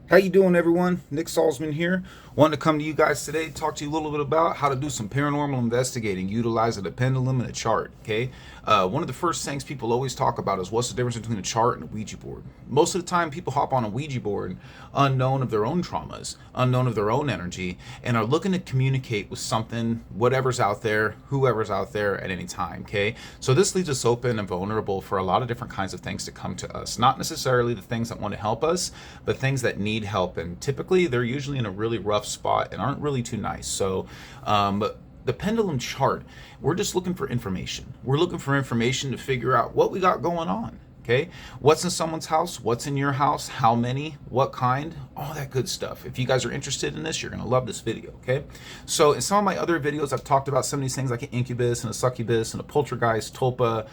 How you doing, everyone? Nick Salzman here. Wanted to come to you guys today, talk to you a little bit about how to do some paranormal investigating, utilizing a pendulum and a chart. Okay, one of the first things people always talk about is what's the difference between a chart and a Ouija board. Most of the time, people hop on a Ouija board unknown of their own traumas, unknown of their own energy, and are looking to communicate with something, whatever's out there, whoever's out there at any time. Okay, so this leaves us open and vulnerable for a lot of different kinds of things to come to us. Not necessarily the things that want to help us, but things that need help, and typically they're usually in a really rough spot and aren't really too nice. So the pendulum chart, we're just looking for information. We're looking for information to figure out what we got going on. Okay, what's in someone's house, what's in your house, how many, what kind, all that good stuff. If you guys are interested in this, you're going to love this video. Okay, so in some of my other videos, I've talked about some of these things like an incubus and a succubus and a poltergeist, tulpa,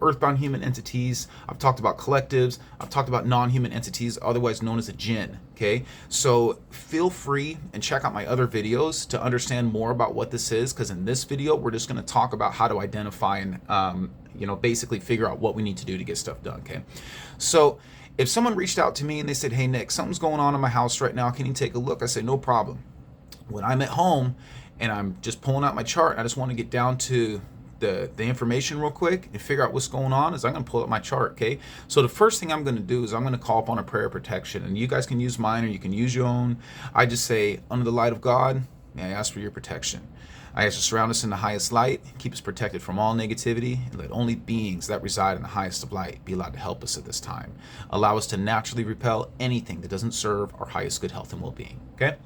earthbound human entities. I've talked about collectives. I've talked about non-human entities, otherwise known as a jinn. Okay, so feel free and check out my other videos to understand more about what this is, because in this video we're just going to talk about how to identify and basically figure out what we need to do to get stuff done. Okay, so if someone reached out to me and they said, hey Nick, something's going on in my house right now, can you take a look? I say, no problem. When I'm at home and I'm just pulling out my chart, I just want to get down to the information real quick and figure out what's going on, is I'm going to pull up my chart. Okay, so the first thing I'm going to do is I'm going to call upon a prayer of protection, and you guys can use mine or you can use your own. I just say, under the light of God, may I ask for your protection. I ask to surround us in the highest light, keep us protected from all negativity, and let only beings that reside in the highest of light be allowed to help us at this time. Allow us to naturally repel anything that doesn't serve our highest good health and well-being. Okay,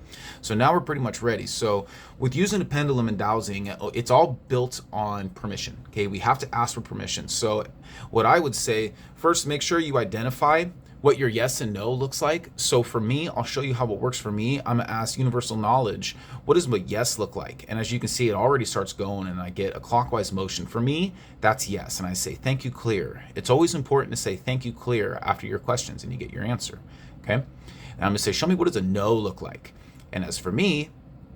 so now we're pretty much ready. So with using a pendulum and dowsing, it's all built on permission. Okay, we have to ask for permission. So what I would say, first, make sure you identify what your yes and no looks like. So for me, I'll show you how it works for me. I'm gonna ask universal knowledge, what does my yes look like? And as you can see, it already starts going and I get a clockwise motion. For me, that's yes. And I say, thank you, clear. It's always important to say thank you, clear after your questions and you get your answer. Okay. And I'm gonna say, show me what does a no look like? And as for me,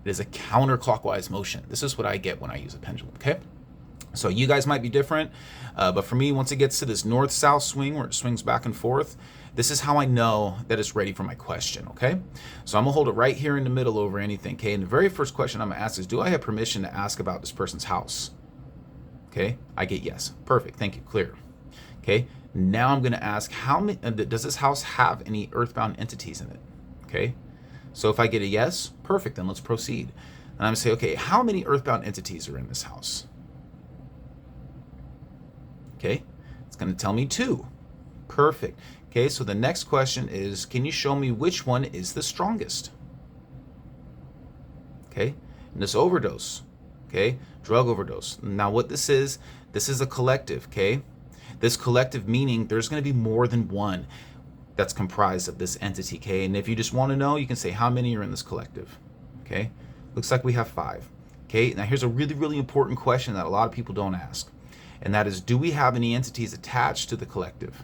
it is a counterclockwise motion. This is what I get when I use a pendulum. Okay. So you guys might be different, but for me, once it gets to this north-south swing where it swings back and forth, this is how I know that it's ready for my question, okay? So I'm gonna hold it right here in the middle over anything, okay? And the very first question I'm gonna ask is, do I have permission to ask about this person's house? Okay, I get yes. Perfect, thank you, clear. Okay, now I'm gonna ask, how many, does this house have any earthbound entities in it? Okay, so if I get a yes, perfect, then let's proceed. And I'm gonna say, okay, how many earthbound entities are in this house? Okay, it's going to tell me 2. Perfect. Okay, so the next question is, can you show me which one is the strongest? Okay, and this overdose, okay, drug overdose. Now what this is a collective, okay? This collective meaning there's going to be more than one that's comprised of this entity, okay? And if you just want to know, you can say how many are in this collective, okay? Looks like we have 5. Okay, now here's a really, really important question that a lot of people don't ask. And that is, do we have any entities attached to the collective?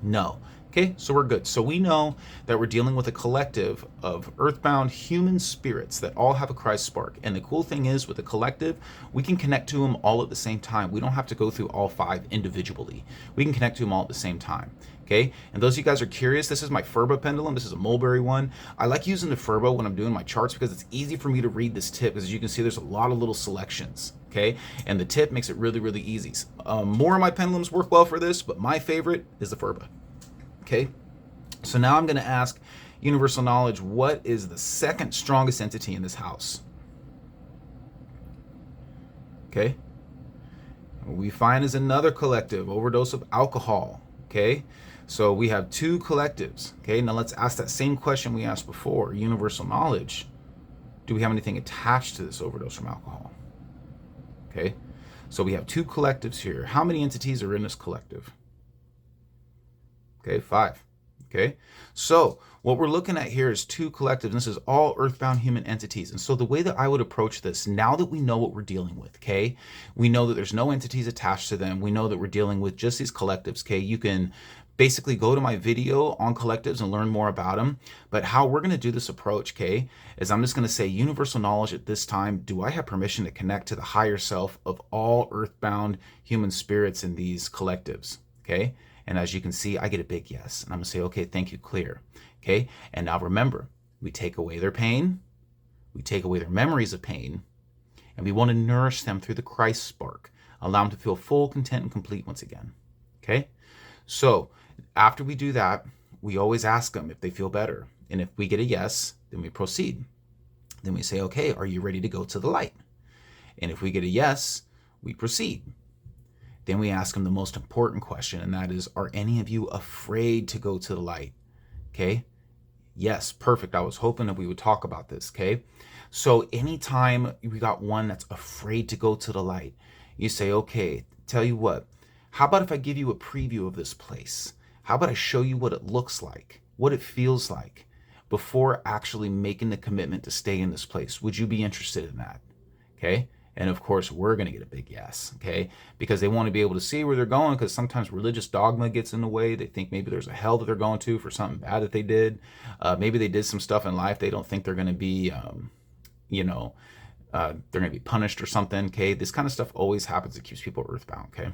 No. Okay, so we're good. So we know that we're dealing with a collective of earthbound human spirits that all have a Christ spark. And the cool thing is, with a collective, we can connect to them all at the same time. We don't have to go through all 5 individually. We can connect to them all at the same time. Okay, and those of you guys are curious, this is my Furba pendulum. This is a mulberry one. I like using the Furba when I'm doing my charts because it's easy for me to read this tip. As you can see, there's a lot of little selections. Okay, and the tip makes it really, really easy. More of my pendulums work well for this, but my favorite is the Furba. Okay, so now I'm going to ask universal knowledge, what is the second strongest entity in this house? Okay, what we find is another collective, overdose of alcohol. Okay, so we have 2 collectives. Okay, now let's ask that same question we asked before, universal knowledge. Do we have anything attached to this overdose from alcohol? Okay, so we have 2 collectives here. How many entities are in this collective? Okay, 5. Okay, so what we're looking at here is 2 collectives, and this is all earthbound human entities. And so the way that I would approach this, now that we know what we're dealing with, okay, we know that there's no entities attached to them. We know that we're dealing with just these collectives, okay. You can basically go to my video on collectives and learn more about them. But how we're going to do this approach, okay, is I'm just going to say universal knowledge at this time. Do I have permission to connect to the higher self of all earthbound human spirits in these collectives? Okay. And as you can see, I get a big yes. And I'm going to say, okay, thank you, clear. Okay. And now remember, we take away their pain. We take away their memories of pain. And we want to nourish them through the Christ spark. Allow them to feel full, content, and complete once again. Okay. So after we do that, we always ask them if they feel better. And if we get a yes, then we proceed. Then we say, okay, are you ready to go to the light? And if we get a yes, we proceed. Then we ask them the most important question, and that is, are any of you afraid to go to the light? Okay. Yes, perfect. I was hoping that we would talk about this. Okay. So anytime we got one that's afraid to go to the light, you say, okay, tell you what, how about if I give you a preview of this place? How about I show you what it looks like, what it feels like before actually making the commitment to stay in this place? Would you be interested in that? Okay. And of course, we're going to get a big yes, okay? Because they want to be able to see where they're going, because sometimes religious dogma gets in the way. They think maybe there's a hell that they're going to for something bad that they did. Maybe they did some stuff in life. They don't think they're going to be, they're going to be punished or something, okay? This kind of stuff always happens. It keeps people earthbound, okay?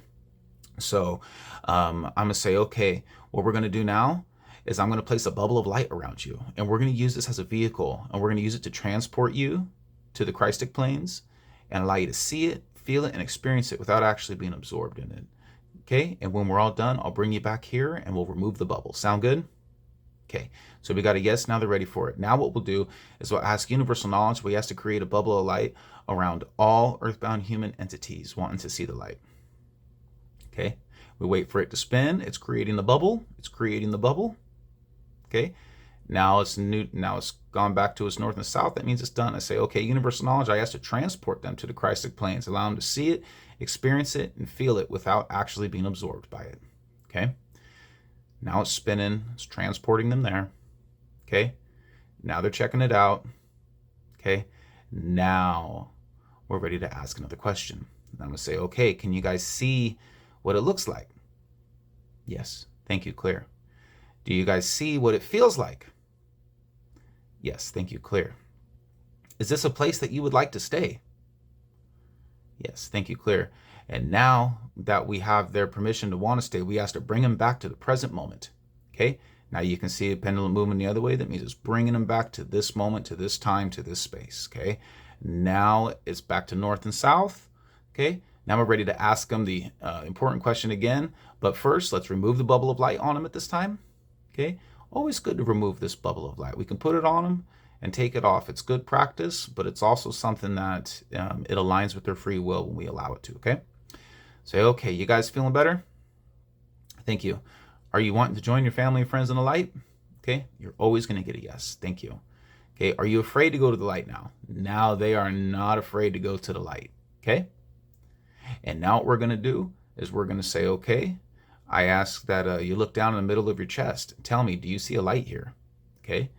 So I'm going to say, okay, what we're going to do now is I'm going to place a bubble of light around you. And we're going to use this as a vehicle. And we're going to use it to transport you to the Christic planes and allow you to see it, feel it, and experience it without actually being absorbed in it. Okay, and when we're all done, I'll bring you back here and we'll remove the bubble. Sound good? Okay, so we got a yes, now they're ready for it. Now what we'll do is we'll ask universal knowledge. We ask to create a bubble of light around all earthbound human entities wanting to see the light. Okay, we wait for it to spin. It's creating the bubble. It's creating the bubble. Okay. Now it's gone back to its north and south. That means it's done. I say, okay, universal knowledge, I ask to transport them to the Christic planes, allow them to see it, experience it, and feel it without actually being absorbed by it. Okay. Now it's spinning, it's transporting them there. Okay. Now they're checking it out. Okay. Now we're ready to ask another question. And I'm going to say, okay, can you guys see what it looks like? Yes. Thank you. Clear. Do you guys see what it feels like? Yes, thank you, clear. Is this a place that you would like to stay? Yes, thank you, clear. And now that we have their permission to want to stay, we ask to bring them back to the present moment. Okay, now you can see a pendulum moving the other way. That means it's bringing them back to this moment, to this time, to this space. Okay, now it's back to north and south. Okay, now we're ready to ask them the important question again. But first, let's remove the bubble of light on them at this time. Okay, always good to remove this bubble of light. We can put it on them and take it off. It's good practice, but it's also something that it aligns with their free will when we allow it to, okay? Say, okay, you guys feeling better? Thank you. Are you wanting to join your family and friends in the light? Okay, you're always going to get a yes. Thank you. Okay, are you afraid to go to the light now? Now they are not afraid to go to the light, okay? And now what we're going to do is we're going to say, okay, I ask that you look down in the middle of your chest and tell me, do you see a light here? Okay.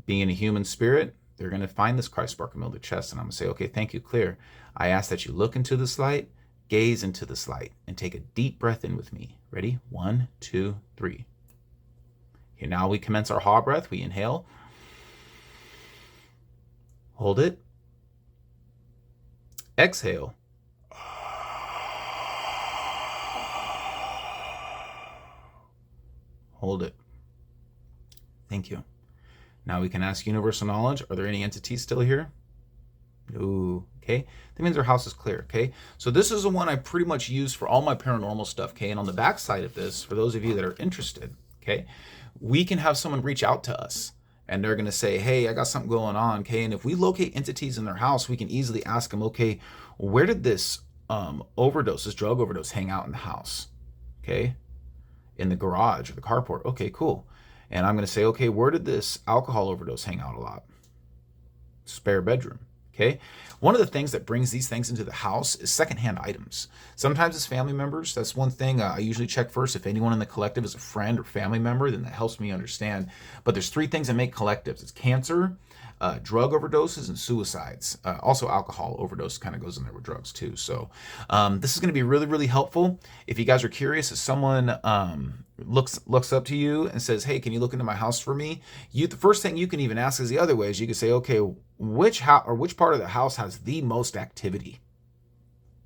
Being a human spirit, they're going to find this Christ spark in the middle of the chest. And I'm going to say, okay, thank you, clear. I ask that you look into this light, gaze into this light, and take a deep breath in with me. Ready? 1, 2, 3. Here, now we commence our ha breath. We inhale. Hold it. Exhale. Hold it. Thank you. Now we can ask universal knowledge. Are there any entities still here? No. Okay. That means our house is clear. Okay. So this is the one I pretty much use for all my paranormal stuff. Okay. And on the back side of this, for those of you that are interested, okay, we can have someone reach out to us and they're going to say, hey, I got something going on. Okay. And if we locate entities in their house, we can easily ask them, okay, where did this this drug overdose hang out in the house? Okay. In the garage or the carport. Okay, cool. And I'm going to say, okay, where did this alcohol overdose hang out a lot? Spare bedroom. Okay. One of the things that brings these things into the house is secondhand items. Sometimes it's family members. That's one thing I usually check first. If anyone in the collective is a friend or family member, then that helps me understand. But there's 3 things that make collectives. It's cancer, drug overdoses, and suicides. Also alcohol overdose kind of goes in there with drugs too. So this is going to be really, really helpful. If you guys are curious, if someone looks up to you and says, hey, can you look into my house for me? The first thing you can even ask is the other way is you can say, okay, which part of the house has the most activity?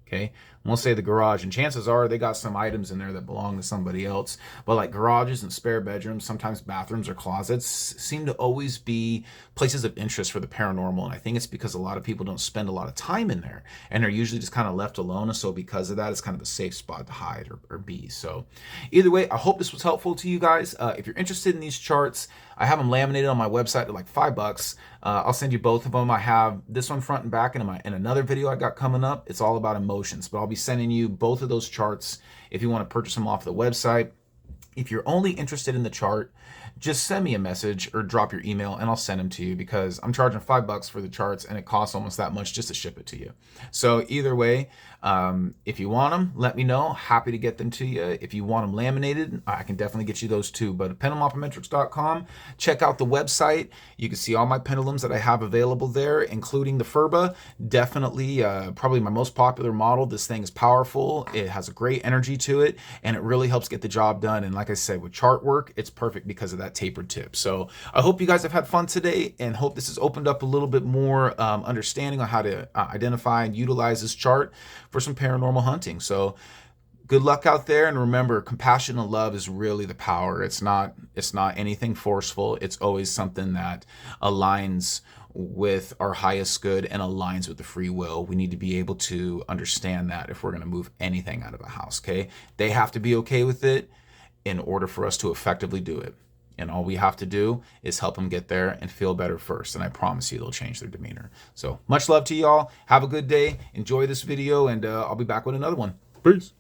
Okay, We'll say the garage, and chances are they got some items in there that belong to somebody else. But like garages and spare bedrooms, sometimes bathrooms or closets seem to always be places of interest for the paranormal. And I think it's because a lot of people don't spend a lot of time in there, and they're usually just kind of left alone. And so because of that, it's kind of a safe spot to hide or be. So either way, I hope this was helpful to you guys. If you're interested in these charts, I have them laminated on my website at like $5. I'll send you both of them. I have this one front and back, and in another video I got coming up, it's all about emotions. But I'll be sending you both of those charts if you want to purchase them off the website. If you're only interested in the chart, just send me a message or drop your email and I'll send them to you, because I'm charging $5 for the charts and it costs almost that much just to ship it to you. So either way, if you want them, let me know. Happy to get them to you. If you want them laminated, I can definitely get you those too. But pendulumoptometrics.com, check out the website. You can see all my pendulums that I have available there, including the Furba. Definitely, probably my most popular model. This thing is powerful. It has a great energy to it, and it really helps get the job done. And like I said, with chart work, it's perfect because of that tapered tip. So I hope you guys have had fun today, and hope this has opened up a little bit more understanding on how to identify and utilize this chart for some paranormal hunting. So good luck out there, and remember, compassion and love is really the power. It's not anything forceful. It's always something that aligns with our highest good and aligns with the free will. We need to be able to understand that if we're going to move anything out of a house, okay? They have to be okay with it in order for us to effectively do it. And all we have to do is help them get there and feel better first. And I promise you they'll change their demeanor. So much love to y'all. Have a good day. Enjoy this video, and I'll be back with another one. Peace.